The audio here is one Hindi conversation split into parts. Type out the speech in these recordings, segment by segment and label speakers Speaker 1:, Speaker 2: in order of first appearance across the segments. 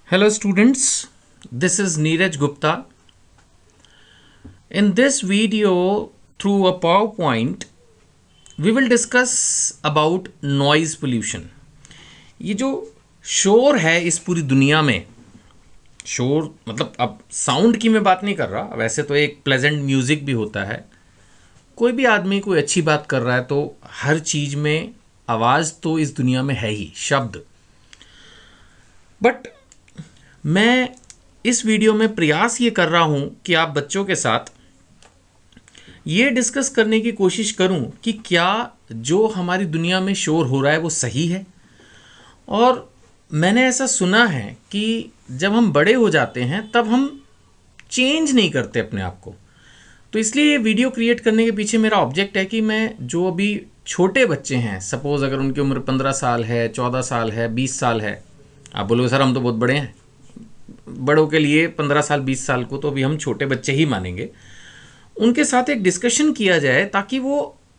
Speaker 1: Hello students, this is Neeraj Gupta. In this video through a PowerPoint, we will discuss about noise pollution. ये जो शोर है इस पूरी दुनिया में, शोर मतलब अब साउंड की मैं बात नहीं कर रहा, वैसे तो एक प्लेजेंट म्यूजिक भी होता है। कोई भी आदमी कोई अच्छी बात कर रहा है तो हर चीज़ में आवाज़ तो इस दुनिया में है ही, शब्द। बट मैं इस वीडियो में प्रयास ये कर रहा हूँ कि आप बच्चों के साथ ये डिस्कस करने की कोशिश करूँ कि क्या जो हमारी दुनिया में शोर हो रहा है वो सही है। और मैंने ऐसा सुना है कि जब हम बड़े हो जाते हैं तब हम चेंज नहीं करते अपने आप को। तो इसलिए ये वीडियो क्रिएट करने के पीछे मेरा ऑब्जेक्ट है कि मैं जो अभी छोटे बच्चे हैं, सपोज़ अगर उनकी उम्र 15 साल है, 14 साल है, 20 साल है, आप बोलोगे सर हम तो बहुत बड़े हैं। बड़ों के लिए 15 साल 20 साल को तो अभी हम छोटे बच्चे ही मानेंगे। उनके साथ एक डिस्कशन किया जाए ताकि वो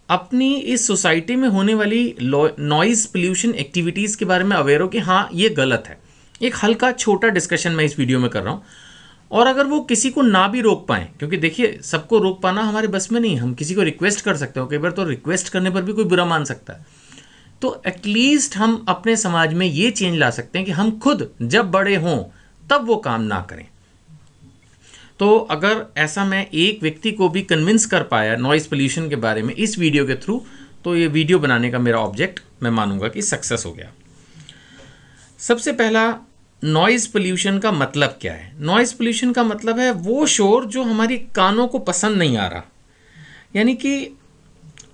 Speaker 1: अपनी इस सोसाइटी में होने वाली नॉइज़ पोल्यूशन एक्टिविटीज़ के बारे में अवेयर हो कि हाँ ये गलत है। एक हल्का छोटा डिस्कशन मैं इस वीडियो में कर रहा हूँ। और अगर वो किसी को ना भी रोक पाएँ, क्योंकि देखिए सबको रोक पाना हमारे बस में नहीं, हम किसी को रिक्वेस्ट कर सकते हो, कई बार तो रिक्वेस्ट करने पर भी कोई बुरा मान सकता है। तो एटलीस्ट हम अपने समाज में ये चेंज ला सकते हैं कि हम खुद जब बड़े हों तब वो काम ना करें। तो अगर ऐसा मैं एक व्यक्ति को भी कन्विंस कर पाया नॉइज़ पोल्यूशन के बारे में इस वीडियो के थ्रू, तो ये वीडियो बनाने का मेरा ऑब्जेक्ट मैं मानूंगा कि सक्सेस हो गया। सबसे पहला, नॉइज़ पोल्यूशन का मतलब क्या है? नॉइज़ पोल्यूशन का मतलब है वो शोर जो हमारी कानों को पसंद नहीं आ रहा, यानी कि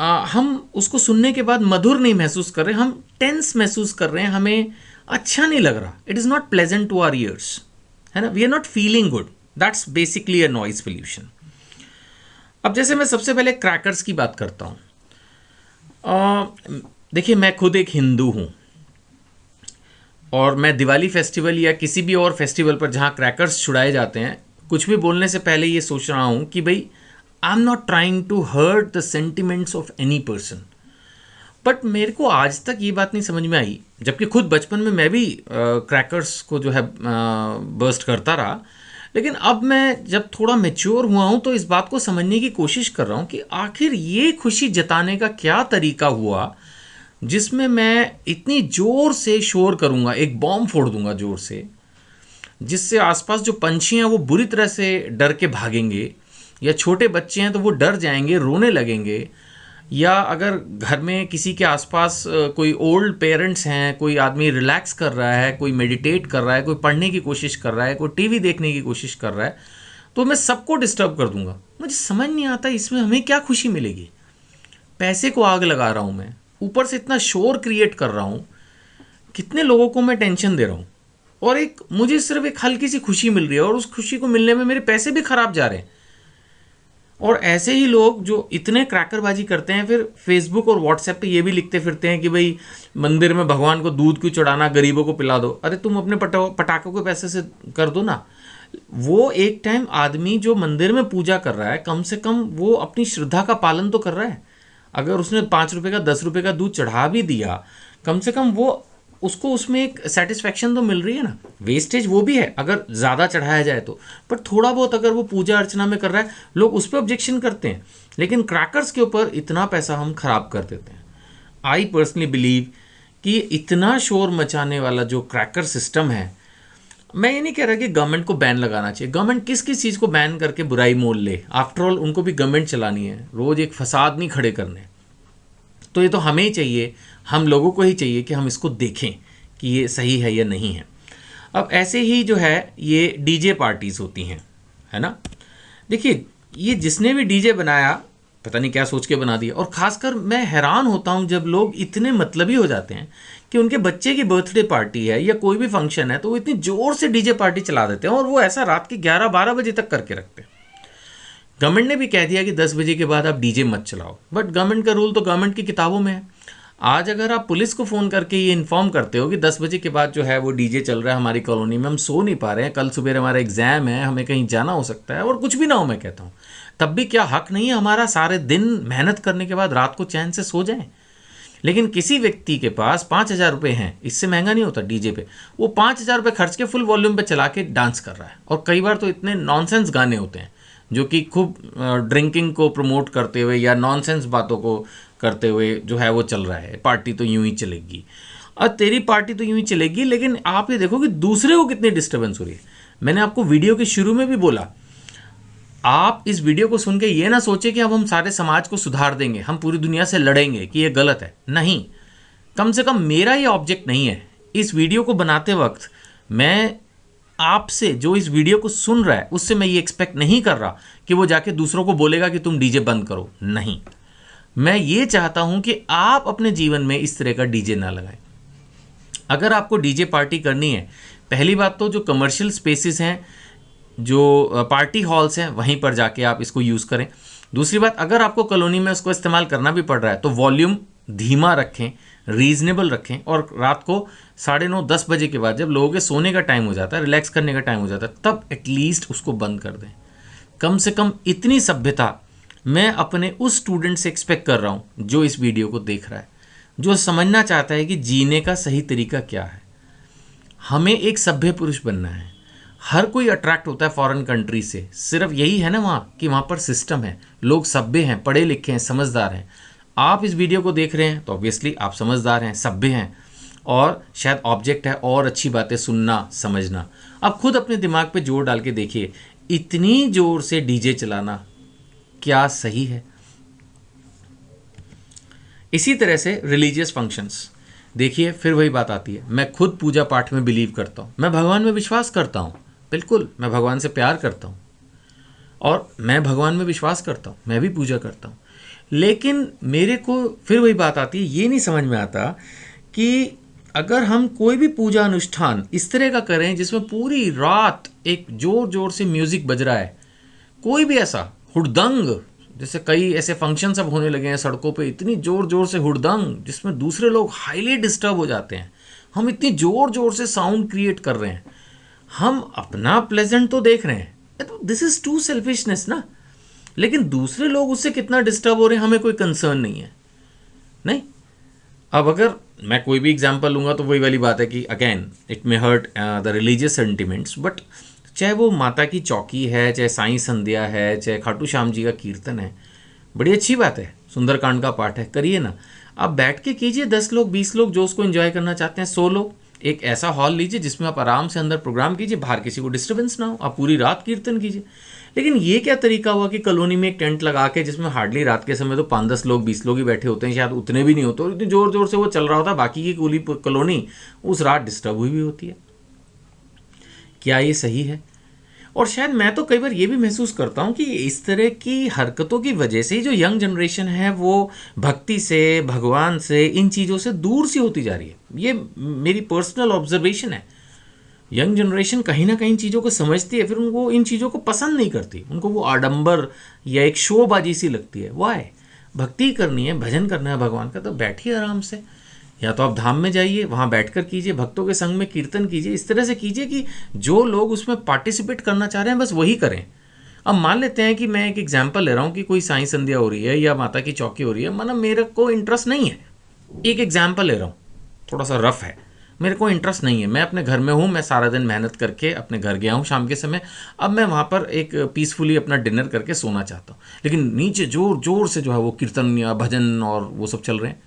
Speaker 1: हम उसको सुनने के बाद मधुर नहीं महसूस कर रहे, हम टेंस महसूस कर रहे हैं, हमें अच्छा नहीं लग रहा। It is not pleasant to our ears, है ना। We are not feeling good. That's basically a noise pollution. अब जैसे मैं सबसे पहले क्रैकर्स की बात करता हूँ। देखिए मैं खुद एक हिंदू हूँ और मैं दिवाली फेस्टिवल या किसी भी और फेस्टिवल पर जहाँ क्रैकर्स छुड़ाए जाते हैं, कुछ भी बोलने से पहले ये सोच रहा हूँ कि भाई I am not trying to hurt the sentiments of any person. But मेरे को आज तक ये बात नहीं समझ में आई, जबकि खुद बचपन में मैं भी क्रैकर्स को जो है बर्स्ट करता रहा। लेकिन अब मैं जब थोड़ा मैच्योर हुआ हूँ तो इस बात को समझने की कोशिश कर रहा हूँ कि आखिर ये खुशी जताने का क्या तरीका हुआ जिसमें मैं इतनी ज़ोर से शोर करूँगा, एक बॉम्ब फोड़ दूँगा ज़ोर से, जिससे आसपास जो पंछी हैं वो बुरी तरह से डर के भागेंगे, या छोटे बच्चे हैं तो वो डर जाएंगे, रोने लगेंगे, या अगर घर में किसी के आसपास कोई ओल्ड पेरेंट्स हैं, कोई आदमी रिलैक्स कर रहा है, कोई मेडिटेट कर रहा है, कोई पढ़ने की कोशिश कर रहा है, कोई टीवी देखने की कोशिश कर रहा है, तो मैं सबको डिस्टर्ब कर दूंगा। मुझे समझ नहीं आता इसमें हमें क्या खुशी मिलेगी। पैसे को आग लगा रहा हूँ मैं, ऊपर से इतना शोर क्रिएट कर रहा हूँ, कितने लोगों को मैं टेंशन दे रहा हूँ, और एक मुझे सिर्फ एक हल्की सी खुशी मिल रही है, और उस खुशी को मिलने में मेरे पैसे भी खराब जा रहे हैं। और ऐसे ही लोग जो इतने क्रैकरबाजी करते हैं फिर फेसबुक और व्हाट्सएप पे ये भी लिखते फिरते हैं कि भाई मंदिर में भगवान को दूध क्यों चढ़ाना, गरीबों को पिला दो। अरे तुम अपने पटाखों के पैसे से कर दो ना। वो एक टाइम आदमी जो मंदिर में पूजा कर रहा है, कम से कम वो अपनी श्रद्धा का पालन तो कर रहा है। अगर उसने 5 रुपये का 10 रुपये का दूध चढ़ा भी दिया, कम से कम वो उसको उसमें एक सेटिस्फेक्शन तो मिल रही है ना। वेस्टेज वो भी है अगर ज़्यादा चढ़ाया जाए तो, पर थोड़ा बहुत अगर वो पूजा अर्चना में कर रहा है, लोग उस पर ऑब्जेक्शन करते हैं। लेकिन क्रैकर्स के ऊपर इतना पैसा हम खराब कर देते हैं। आई पर्सनली बिलीव कि इतना शोर मचाने वाला जो क्रैकर सिस्टम है, मैं ये नहीं कह रहा कि गवर्नमेंट को बैन लगाना चाहिए। गवर्नमेंट किस किस चीज़ को बैन करके बुराई मोल ले, आफ्टर ऑल उनको भी गवर्नमेंट चलानी है, रोज़ एक फसाद नहीं खड़े करने। तो ये तो हमें ही चाहिए, हम लोगों को ही चाहिए कि हम इसको देखें कि ये सही है या नहीं है। अब ऐसे ही जो है ये डीजे पार्टीज़ होती हैं, है ना। देखिए ये जिसने भी डीजे बनाया पता नहीं क्या सोच के बना दिया। और ख़ासकर मैं हैरान होता हूँ जब लोग इतने मतलबी हो जाते हैं कि उनके बच्चे की बर्थडे पार्टी है या कोई भी फंक्शन है तो वो इतनी ज़ोर से डीजे पार्टी चला देते हैं, और वो ऐसा रात के 11-12 बजे तक करके रखते हैं। गवर्नमेंट ने भी कह दिया कि 10 बजे के बाद आप डीजे मत चलाओ, बट गवर्नमेंट का रूल तो गवर्नमेंट की किताबों में है। आज अगर आप पुलिस को फ़ोन करके ये इन्फॉर्म करते हो कि 10 बजे के बाद जो है वो डीजे चल रहा है हमारी कॉलोनी में, हम सो नहीं पा रहे हैं, कल सुबह हमारा एग्ज़ाम है, हमें कहीं जाना हो सकता है, और कुछ भी ना हो, मैं कहता हूँ तब भी क्या हक नहीं है हमारा सारे दिन मेहनत करने के बाद रात को चैन से सो जाएं? लेकिन किसी व्यक्ति के पास 5,000 रुपये हैं, इससे महंगा नहीं होता डीजे पे, वो 5,000 रुपये खर्च के फुल वॉल्यूम पे चला के डांस कर रहा है। और कई बार तो इतने नॉनसेंस गाने होते हैं जो कि खूब ड्रिंकिंग को प्रमोट करते हुए या नॉनसेंस बातों को करते हुए जो है वो चल रहा है, पार्टी तो यूं ही चलेगी। और तेरी पार्टी तो यूं ही चलेगी, लेकिन आप ये देखो कि दूसरे को कितनी डिस्टर्बेंस हो रही है। मैंने आपको वीडियो के शुरू में भी बोला, आप इस वीडियो को सुन के ये ना सोचे कि अब हम सारे समाज को सुधार देंगे, हम पूरी दुनिया से लड़ेंगे कि ये गलत है। नहीं, कम से कम मेरा ये ऑब्जेक्ट नहीं है। इस वीडियो को बनाते वक्त मैं आपसे, जो इस वीडियो को सुन रहा है, उससे मैं ये एक्सपेक्ट नहीं कर रहा कि वो जाके दूसरों को बोलेगा कि तुम डीजे बंद करो। नहीं, मैं ये चाहता हूं कि आप अपने जीवन में इस तरह का डीजे ना लगाएं। अगर आपको डीजे पार्टी करनी है, पहली बात तो जो कमर्शियल स्पेसेस हैं, जो पार्टी हॉल्स हैं, वहीं पर जाके आप इसको यूज़ करें। दूसरी बात, अगर आपको कॉलोनी में उसको इस्तेमाल करना भी पड़ रहा है तो वॉल्यूम धीमा रखें, रीजनेबल रखें, और रात को 9:30-10 बजे के बाद जब लोगों के सोने का टाइम हो जाता है, रिलैक्स करने का टाइम हो जाता है, तब एटलीस्ट उसको बंद कर दें। कम से कम इतनी सभ्यता मैं अपने उस स्टूडेंट से एक्सपेक्ट कर रहा हूँ जो इस वीडियो को देख रहा है, जो समझना चाहता है कि जीने का सही तरीका क्या है। हमें एक सभ्य पुरुष बनना है। हर कोई अट्रैक्ट होता है फॉरेन कंट्री से, सिर्फ यही है ना वहाँ कि वहाँ पर सिस्टम है, लोग सभ्य हैं, पढ़े लिखे हैं, समझदार हैं। आप इस वीडियो को देख रहे हैं तो ऑब्वियसली आप समझदार हैं, सभ्य हैं, और शायद ऑब्जेक्ट है और अच्छी बातें सुनना, समझना। आप खुद अपने दिमाग पे जोर डाल के देखिए, इतनी जोर से डीजे चलाना क्या सही है? इसी तरह से रिलीजियस फंक्शंस देखिए, फिर वही बात आती है। मैं खुद पूजा पाठ में बिलीव करता हूँ, मैं भगवान में विश्वास करता हूँ, बिल्कुल मैं भगवान से प्यार करता हूँ और मैं भगवान में विश्वास करता हूँ, मैं भी पूजा करता हूँ। लेकिन मेरे को फिर वही बात आती है, ये नहीं समझ में आता कि अगर हम कोई भी पूजा अनुष्ठान इस तरह का करें जिसमें पूरी रात एक जोर जोर से म्यूज़िक बज रहा है, कोई भी ऐसा हुड़दंग, जैसे कई ऐसे फंक्शंस अब होने लगे हैं सड़कों पे, इतनी ज़ोर ज़ोर से हुड़दंग जिसमें दूसरे लोग हाईली डिस्टर्ब हो जाते हैं। हम इतनी ज़ोर ज़ोर से साउंड क्रिएट कर रहे हैं, हम अपना प्लेजेंट तो देख रहे हैं, तो दिस इज़ टू सेल्फिशनेस ना। लेकिन दूसरे लोग उससे कितना डिस्टर्ब हो रहे हैं हमें कोई कंसर्न नहीं है। नहीं, अब अगर मैं कोई भी एग्जांपल लूँगा तो वही वाली बात है कि again it may hurt the religious sentiments, but चाहे वो माता की चौकी है, चाहे साईं संध्या है, चाहे खाटू श्याम जी का कीर्तन है, बड़ी अच्छी बात है, सुंदरकांड का पाठ है, करिए ना। आप बैठ के कीजिए, 10 लोग 20 लोग जो उसको एंजॉय करना चाहते हैं, 100 लोग। एक ऐसा हॉल लीजिए जिसमें आप आराम से अंदर प्रोग्राम कीजिए, बाहर किसी को डिस्टर्बेंस ना हो, आप पूरी रात कीर्तन कीजिए। लेकिन ये क्या तरीका हुआ कि कॉलोनी में एक टेंट लगा के, जिसमें हार्डली रात के समय तो 5-10 लोग 20 लोग ही बैठे होते हैं, शायद उतने भी नहीं होते, और इतनी ज़ोर ज़ोर से वो चल रहा होता है, बाकी की पूरी कॉलोनी उस रात डिस्टर्ब हुई भी होती है। क्या ये सही है? और शायद मैं तो कई बार ये भी महसूस करता हूँ कि इस तरह की हरकतों की वजह से जो यंग जनरेशन है वो भक्ति से, भगवान से, इन चीज़ों से दूर सी होती जा रही है। ये मेरी पर्सनल ऑब्जर्वेशन है। यंग जनरेशन कहीं ना कहीं चीज़ों को समझती है, फिर उनको इन चीज़ों को पसंद नहीं करती, उनको वो आडंबर या एक शोबाजी सी लगती है। वाई? भक्ति करनी है, भजन करना है भगवान का, तो बैठिए आराम से, या तो आप धाम में जाइए, वहाँ बैठकर कीजिए, भक्तों के संग में कीर्तन कीजिए, इस तरह से कीजिए कि जो लोग उसमें पार्टिसिपेट करना चाह रहे हैं बस वही करें। अब मान लेते हैं कि मैं एक एग्जांपल ले रहा हूँ कि कोई साईं संध्या हो रही है या माता की चौकी हो रही है, मतलब मेरे को इंटरेस्ट नहीं है, एक एग्जाम्पल ले रहा हूँ, थोड़ा सा रफ है, मेरे को इंटरेस्ट नहीं है, मैं अपने घर में हूँ, मैं सारा दिन मेहनत करके अपने घर गया हूँ शाम के समय, अब मैं वहाँ पर एक पीसफुली अपना डिनर करके सोना चाहता हूँ, लेकिन नीचे जोर जोर से जो है वो कीर्तन या भजन और वो सब चल रहे हैं,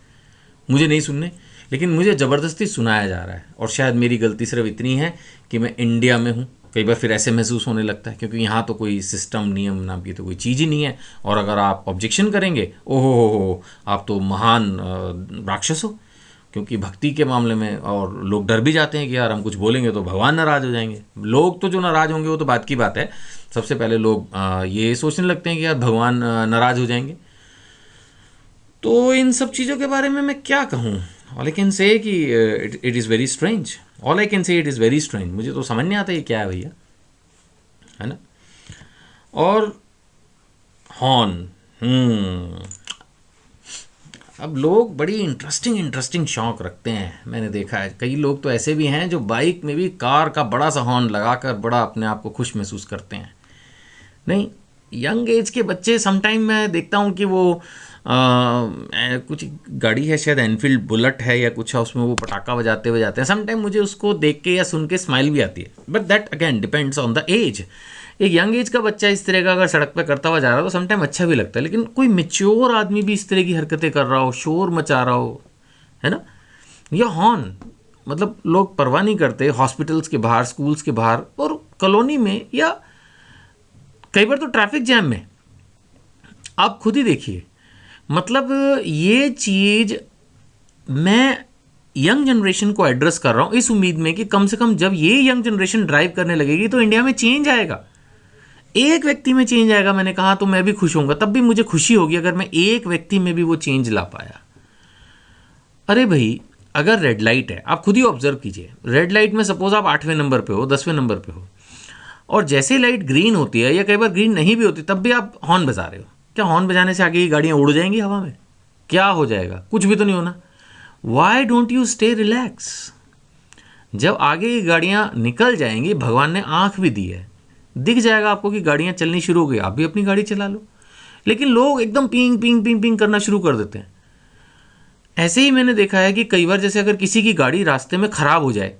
Speaker 1: मुझे नहीं सुनने, लेकिन मुझे ज़बरदस्ती सुनाया जा रहा है। और शायद मेरी गलती सिर्फ इतनी है कि मैं इंडिया में हूँ, कई बार फिर ऐसे महसूस होने लगता है क्योंकि यहाँ तो कोई सिस्टम नियम नाम की तो कोई चीज़ ही नहीं है, और अगर आप ऑब्जेक्शन करेंगे, ओहो हो, आप तो महान राक्षस हो, क्योंकि भक्ति के मामले में और लोग डर भी जाते हैं कि यार हम कुछ बोलेंगे तो भगवान नाराज़ हो जाएंगे। लोग तो जो नाराज़ होंगे वो तो बात की बात है, सबसे पहले लोग ये सोचने लगते हैं कि यार भगवान नाराज़ हो जाएंगे। तो इन सब चीज़ों के बारे में मैं क्या कहूँ? ऑल आई कैन से कि it is very strange, all I can say it is very strange. मुझे तो समझ नहीं आता ये क्या है भैया, है ना। और हॉर्न, अब लोग बड़ी इंटरेस्टिंग शौक रखते हैं, मैंने देखा है। कई लोग तो ऐसे भी हैं जो बाइक में भी कार का बड़ा सा हॉर्न लगाकर बड़ा अपने आप को खुश महसूस करते हैं। नहीं, यंग एज के बच्चे समटाइम मैं देखता हूँ कि वो कुछ गाड़ी है शायद एनफील्ड बुलेट है या कुछ है, उसमें वो पटाखा बजाते हुए जाते हैं। समटाइम मुझे उसको देख के या सुन के स्माइल भी आती है, but that again depends on the age. एक यंग एज का बच्चा इस तरह का अगर सड़क पे करता हुआ जा रहा हो तो समटाइम अच्छा भी लगता है, लेकिन कोई मेच्योर आदमी भी इस तरह की हरकतें कर रहा हो, शोर मचा रहा हो, है ना, या हॉर्न, मतलब लोग परवाह नहीं करते हॉस्पिटल्स के बाहर, स्कूल्स के बाहर और कॉलोनी में, या कई बार तो ट्रैफिक जैम में। आप खुद ही देखिए, मतलब ये चीज़ मैं यंग जनरेशन को एड्रेस कर रहा हूँ इस उम्मीद में कि कम से कम जब ये यंग जनरेशन ड्राइव करने लगेगी तो इंडिया में चेंज आएगा। एक व्यक्ति में चेंज आएगा, मैंने कहा, तो मैं भी खुश होऊंगा, तब भी मुझे खुशी होगी अगर मैं एक व्यक्ति में भी वो चेंज ला पाया। अरे भाई, अगर रेड लाइट है, आप खुद ही ऑब्जर्व कीजिए, रेड लाइट में सपोज आप 8वें नंबर पे हो, 10वें नंबर पे हो, और जैसे लाइट ग्रीन होती है या कई बार ग्रीन नहीं भी होती तब भी आप हॉर्न बजा रहे हो, क्या हॉर्न बजाने से आगे की गाड़ियाँ उड़ जाएंगी हवा में? क्या हो जाएगा? कुछ भी तो नहीं होना। Why don't you stay relax? जब आगे की गाड़ियाँ निकल जाएंगी, भगवान ने आँख भी दी है, दिख जाएगा आपको कि गाड़ियाँ चलनी शुरू हो गई, आप भी अपनी गाड़ी चला लो। लेकिन लोग एकदम पिंग पिंग पिंग पिंग करना शुरू कर देते हैं। ऐसे ही मैंने देखा है कि कई बार जैसे अगर किसी की गाड़ी रास्ते में ख़राब हो जाए,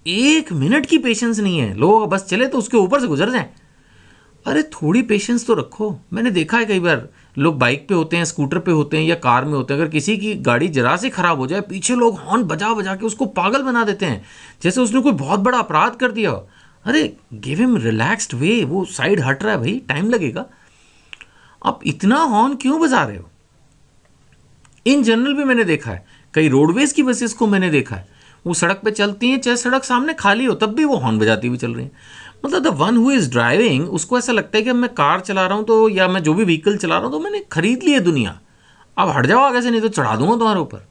Speaker 1: 1 मिनट की पेशेंस नहीं है, लोग बस चले तो उसके ऊपर से गुजर जाएं। अरे थोड़ी पेशेंस तो रखो। मैंने देखा है कई बार लोग बाइक पे होते हैं, स्कूटर पे होते हैं या कार में होते हैं, अगर किसी की गाड़ी जरा से ख़राब हो जाए, पीछे लोग हॉर्न बजा बजा के उसको पागल बना देते हैं, जैसे उसने कोई बहुत बड़ा अपराध कर दिया हो। अरे गिव हिम रिलैक्स्ड वे, वो साइड हट रहा है भाई, टाइम लगेगा, आप इतना हॉर्न क्यों बजा रहे हो? इन जनरल भी मैंने देखा है, कई रोडवेज की बसेस को मैंने देखा है, वो सड़क पे चलती हैं, चाहे सड़क सामने खाली हो तब भी वो हॉर्न बजाती हुई चल रही हैं। मतलब the one who is driving, उसको ऐसा लगता है कि अब मैं कार चला रहा हूँ तो, या मैं जो भी व्हीकल चला रहा हूँ तो मैंने खरीद ली है दुनिया, अब हट जाओ आगे से नहीं तो चढ़ा दूंगा तुम्हारे ऊपर।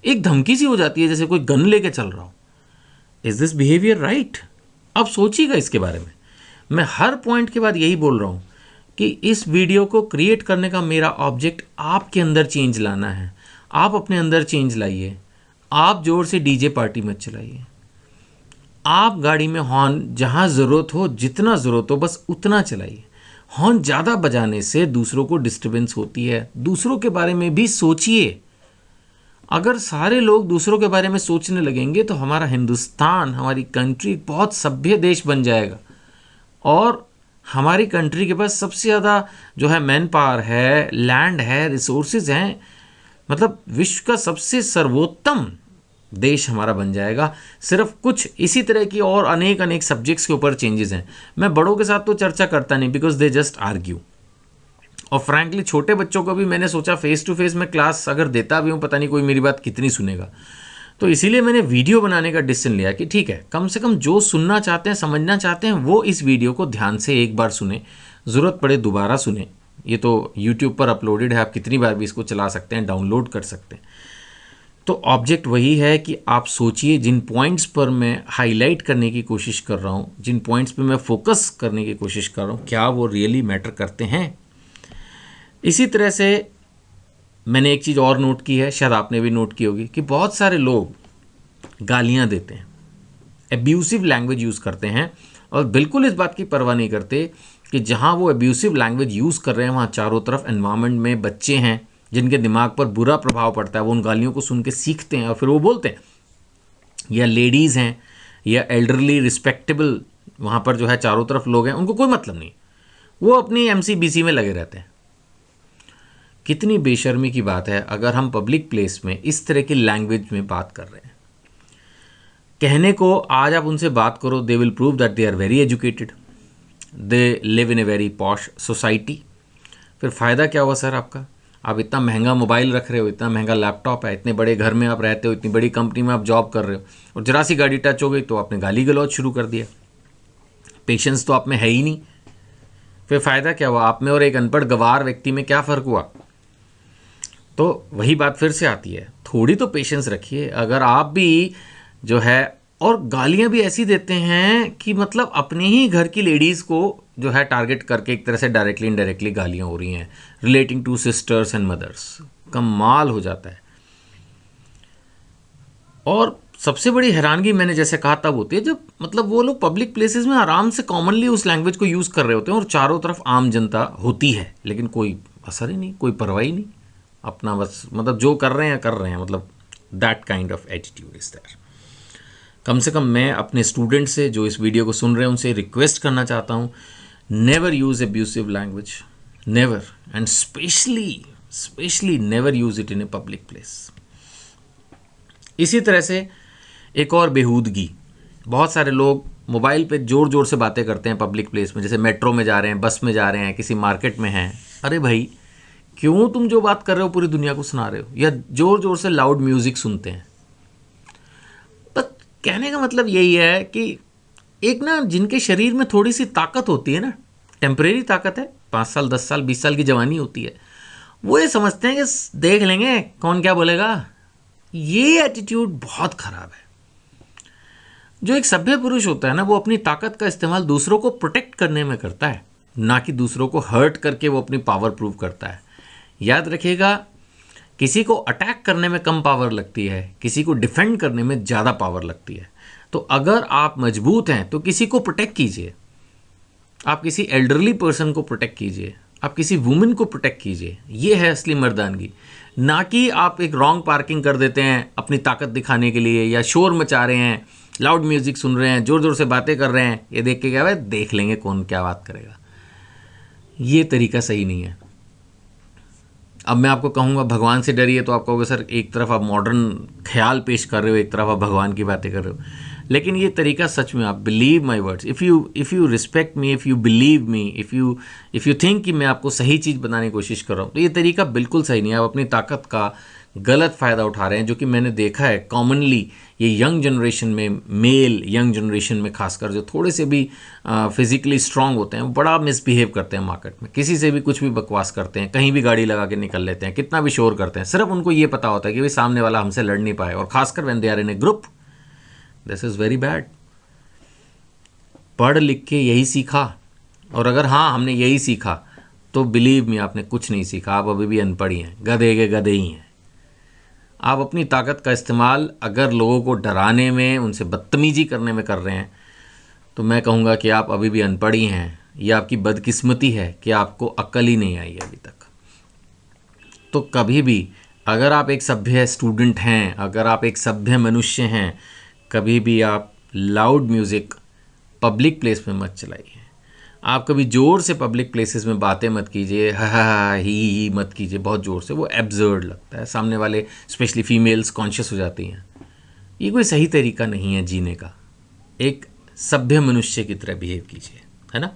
Speaker 1: एक धमकी सी हो जाती है, जैसे कोई गन लेके चल रहा हो। Is this behaviour right? अब सोचिएगा इसके बारे में। मैं हर पॉइंट के बाद यही बोल रहा हूँ कि इस वीडियो को क्रिएट करने का मेरा ऑब्जेक्ट आपके अंदर चेंज लाना है। आप अपने अंदर चेंज लाइए। आप जोर से डीजे पार्टी मत चलाइए। आप गाड़ी में हॉर्न जहाँ ज़रूरत हो, जितना ज़रूरत हो, बस उतना चलाइए। हॉर्न ज़्यादा बजाने से दूसरों को डिस्टर्बेंस होती है। दूसरों के बारे में भी सोचिए। अगर सारे लोग दूसरों के बारे में सोचने लगेंगे तो हमारा हिंदुस्तान, हमारी कंट्री बहुत सभ्य देश बन जाएगा। और हमारी कंट्री के पास सबसे ज़्यादा जो है मैन पावर है, लैंड है, रिसोर्सेज हैं, मतलब विश्व का सबसे सर्वोत्तम देश हमारा बन जाएगा। सिर्फ कुछ इसी तरह की और अनेक अनेक सब्जेक्ट्स के ऊपर चेंजेस हैं। मैं बड़ों के साथ तो चर्चा करता नहीं, बिकॉज दे जस्ट आर्ग्यू। और फ्रैंकली छोटे बच्चों को भी मैंने सोचा फेस टू फेस मैं क्लास अगर देता भी हूँ, पता नहीं कोई मेरी बात कितनी सुनेगा, तो इसीलिए मैंने वीडियो बनाने का डिसीजन लिया कि ठीक है, कम से कम जो सुनना चाहते हैं, समझना चाहते हैं, वो इस वीडियो को ध्यान से एक बार सुने, ज़रूरत पड़े दोबारा सुने। ये तो यूट्यूब पर अपलोडेड है, आप कितनी बार भी इसको चला सकते हैं, डाउनलोड कर सकते हैं। तो ऑब्जेक्ट वही है कि आप सोचिए, जिन पॉइंट्स पर मैं हाईलाइट करने की कोशिश कर रहा हूँ, जिन पॉइंट्स पर मैं फोकस करने की कोशिश कर रहा हूँ, क्या वो रियली मैटर करते हैं? इसी तरह से मैंने एक चीज़ और नोट की है, शायद आपने भी नोट की होगी, कि बहुत सारे लोग गालियाँ देते हैं, एब्यूसिव लैंग्वेज यूज़ करते हैं, और बिल्कुल इस बात की परवाह नहीं करते कि जहाँ वो एब्यूसिव लैंग्वेज यूज़ कर रहे हैं वहाँ चारों तरफ एनवायरनमेंट में बच्चे हैं जिनके दिमाग पर बुरा प्रभाव पड़ता है, वो उन गालियों को सुन के सीखते हैं और फिर वो बोलते हैं। या लेडीज़ हैं या एल्डरली रिस्पेक्टेबल, वहाँ पर जो है चारों तरफ लोग हैं, उनको कोई मतलब नहीं, वो अपनी MCBC में लगे रहते हैं। कितनी बेशर्मी की बात है अगर हम पब्लिक प्लेस में इस तरह की लैंग्वेज में बात कर रहे हैं। कहने को आज आप उनसे बात करो, they will prove that they are very educated, they live in a very posh society. फिर फ़ायदा क्या हुआ सर आपका? आप इतना महंगा मोबाइल रख रहे हो, इतना महंगा लैपटॉप है, इतने बड़े घर में आप रहते हो, इतनी बड़ी कंपनी में आप जॉब कर रहे हो, और जरा सी गाड़ी टच हो गई तो आपने गाली गलौज शुरू कर दिया। पेशेंस तो आप में है ही नहीं। फिर फ़ायदा क्या हुआ? आप में और एक अनपढ़ गवार व्यक्ति में क्या फ़र्क हुआ? तो वही बात फिर से आती है, थोड़ी तो पेशेंस रखिए। अगर आप भी जो है, और गालियां भी ऐसी देते हैं कि मतलब अपने ही घर की लेडीज़ को जो है टारगेट करके एक तरह से डायरेक्टली इनडायरेक्टली गालियां हो रही हैं, relating to sisters and mothers. कमाल हो जाता है। और सबसे बड़ी हैरानगी मैंने जैसे कहा तब होती है जब मतलब वो लोग पब्लिक प्लेसेस में आराम से कॉमनली उस लैंग्वेज को यूज़ कर रहे होते हैं और चारों तरफ आम जनता होती है, लेकिन कोई असर ही नहीं, कोई परवाह ही नहीं। अपना बस मतलब जो कर रहे हैं, मतलब that kind of attitude is there. कम से कम मैं अपने स्टूडेंट से जो इस वीडियो को सुन रहे हैं उनसे रिक्वेस्ट करना चाहता हूँ, never use abusive language, never, and specially never use it in a public place. इसी तरह से एक और बेहूदगी, बहुत सारे लोग मोबाइल पे ज़ोर ज़ोर से बातें करते हैं पब्लिक प्लेस में, जैसे मेट्रो में जा रहे हैं, बस में जा रहे हैं, किसी मार्केट में हैं। अरे भाई, क्यों तुम जो बात कर रहे हो पूरी दुनिया को सुना रहे हो? या ज़ोर ज़ोर से लाउड म्यूज़िक सुनते हैं। बस कहने का मतलब यही है कि एक ना, जिनके शरीर में थोड़ी सी ताकत होती है ना, टेम्परेरी ताकत है, 5 साल 10 साल 20 साल की जवानी होती है, वो ये समझते हैं कि देख लेंगे कौन क्या बोलेगा। ये एटीट्यूड बहुत ख़राब है। जो एक सभ्य पुरुष होता है ना, वो अपनी ताकत का इस्तेमाल दूसरों को प्रोटेक्ट करने में करता है, ना कि दूसरों को हर्ट करके वो अपनी पावर प्रूव करता है। याद रखिएगा, किसी को अटैक करने में कम पावर लगती है, किसी को डिफेंड करने में ज़्यादा पावर लगती है। तो अगर आप मजबूत हैं तो किसी को प्रोटेक्ट कीजिए, आप किसी एल्डरली पर्सन को प्रोटेक्ट कीजिए, आप किसी वुमेन को प्रोटेक्ट कीजिए। ये है असली मर्दानगी, ना कि आप एक रॉन्ग पार्किंग कर देते हैं अपनी ताकत दिखाने के लिए, या शोर मचा रहे हैं, लाउड म्यूजिक सुन रहे हैं, ज़ोर ज़ोर से बातें कर रहे हैं, ये देख के क्या है, देख लेंगे कौन क्या बात करेगा। ये तरीका सही नहीं है। अब मैं आपको कहूँगा भगवान से डरिए, तो आप कहोगे सर एक तरफ आप मॉडर्न ख्याल पेश कर रहे हो, एक तरफ आप भगवान की बातें कर रहे हो। लेकिन ये तरीका सच में, आप believe my words, if you respect me, if you believe me, if you think कि मैं आपको सही चीज़ बताने की कोशिश कर रहा हूँ, तो ये तरीका बिल्कुल सही नहीं है। आप अपनी ताकत का गलत फ़ायदा उठा रहे हैं, जो कि मैंने देखा है कॉमनली ये यंग जनरेशन में, मेल यंग जनरेशन में खासकर, जो थोड़े से भी फिज़िकली स्ट्रांग होते हैं, वो बड़ा मिसबिहेव करते हैं मार्केट में। किसी से भी कुछ भी बकवास करते हैं, कहीं भी गाड़ी लगा के निकल लेते हैं, कितना भी शोर करते हैं। सिर्फ उनको ये पता होता है कि भाई सामने वाला हमसे लड़ नहीं पाए, और खासकर when they are in a group, this is very bad. पढ़ लिख के यही सीखा, और अगर हाँ हमने यही सीखा, तो बिलीव मी आपने कुछ नहीं सीखा, आप अभी भी अनपढ़ ही हैं, गधे के गधे ही हैं। आप अपनी ताकत का इस्तेमाल अगर लोगों को डराने में, उनसे बदतमीजी करने में कर रहे हैं, तो मैं कहूँगा कि आप अभी भी अनपढ़ ही हैं। ये आपकी बदकिस्मती है कि आपको अक्ल ही नहीं आई अभी तक। तो कभी भी अगर आप एक सभ्य स्टूडेंट हैं, अगर आप एक सभ्य मनुष्य हैं, कभी भी आप लाउड म्यूज़िक पब्लिक प्लेस में मत चलाइए। आप कभी ज़ोर से पब्लिक प्लेसेस में बातें मत कीजिए, हा ही मत कीजिए बहुत ज़ोर से, वो एब्सर्ड लगता है। सामने वाले स्पेशली फीमेल्स कॉन्शियस हो जाती हैं। ये कोई सही तरीका नहीं है जीने का। एक सभ्य मनुष्य की तरह बिहेव कीजिए, है ना।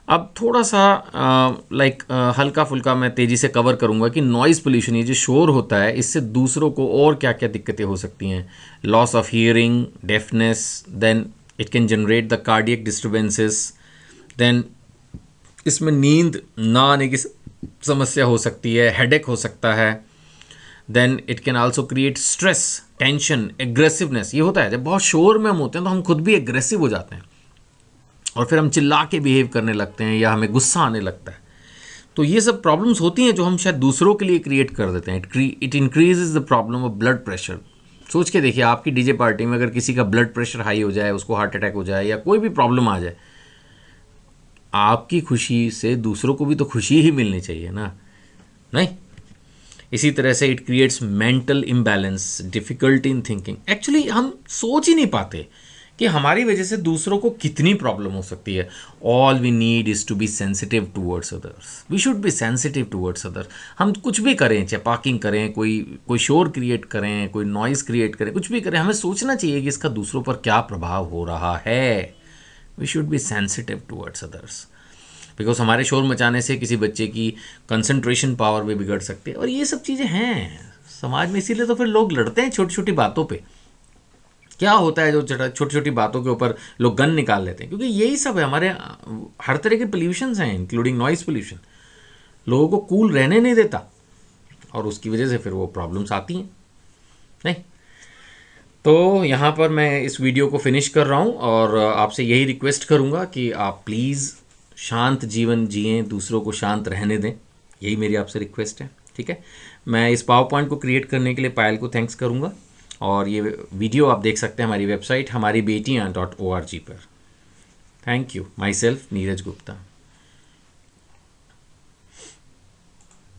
Speaker 1: अब थोड़ा सा हल्का फुल्का मैं तेज़ी से कवर करूँगा कि नॉइज़ पोल्यूशन, ये जो शोर होता है, इससे दूसरों को और क्या क्या दिक्कतें हो सकती हैं। Loss of hearing, deafness, then it can generate the cardiac disturbances, then इसमें नींद ना आने की समस्या हो सकती है, हेडेक हो सकता है। Then it can also create stress, tension, aggressiveness. ये होता है जब बहुत शोर में हम होते हैं तो हम खुद भी एग्रेसिव हो जाते हैं, और फिर हम चिल्ला के बिहेव करने लगते हैं, या हमें गुस्सा आने लगता है। तो ये सब प्रॉब्लम्स होती हैं जो हम शायद दूसरों के लिए क्रिएट कर देते हैं। It increases the problem of blood pressure. सोच के देखिए, आपकी डीजे पार्टी में अगर किसी का ब्लड प्रेशर हाई हो जाए, उसको हार्ट अटैक हो जाए, या कोई भी प्रॉब्लम आ जाए, आपकी खुशी से दूसरों को भी तो खुशी ही मिलनी चाहिए ना, नहीं। इसी तरह से it creates mental imbalance, difficulty in thinking. Actually हम सोच ही नहीं पाते कि हमारी वजह से दूसरों को कितनी प्रॉब्लम हो सकती है। All we need is to be sensitive towards others. We should be sensitive towards others. हम कुछ भी करें, चाहे पार्किंग करें, कोई शोर क्रिएट करें, कोई नॉइज़ क्रिएट करें, कुछ भी करें, हमें सोचना चाहिए कि इसका दूसरों पर क्या प्रभाव हो रहा है। We should be sensitive towards others, because हमारे शोर मचाने से किसी बच्चे की कंसंट्रेशन पावर भी बिगड़ सकती है। और ये सब चीज़ें हैं समाज में, इसीलिए तो फिर लोग लड़ते हैं छोटी छोटी बातों पे। क्या होता है जो छोटी छोटी बातों के ऊपर लोग गन निकाल लेते हैं, क्योंकि यही सब है हमारे, हर तरह के पोल्यूशंस हैं, इंक्लूडिंग नॉइज़ पोल्यूशन। लोगों को कूल रहने नहीं देता, और उसकी वजह से फिर वो प्रॉब्लम्स आती हैं, नहीं। तो यहाँ पर मैं इस वीडियो को फिनिश कर रहा हूँ, और आपसे यही रिक्वेस्ट करूँगा कि आप प्लीज़ शांत जीवन जिएं, दूसरों को शांत रहने दें। यही मेरी आपसे रिक्वेस्ट है, ठीक है। मैं इस पावर पॉइंट को क्रिएट करने के लिए पायल को थैंक्स करूँगा, और ये वीडियो आप देख सकते हैं हमारी वेबसाइट हमारी बेटियाँ .org पर। Thank you. My self Neeraj Gupta.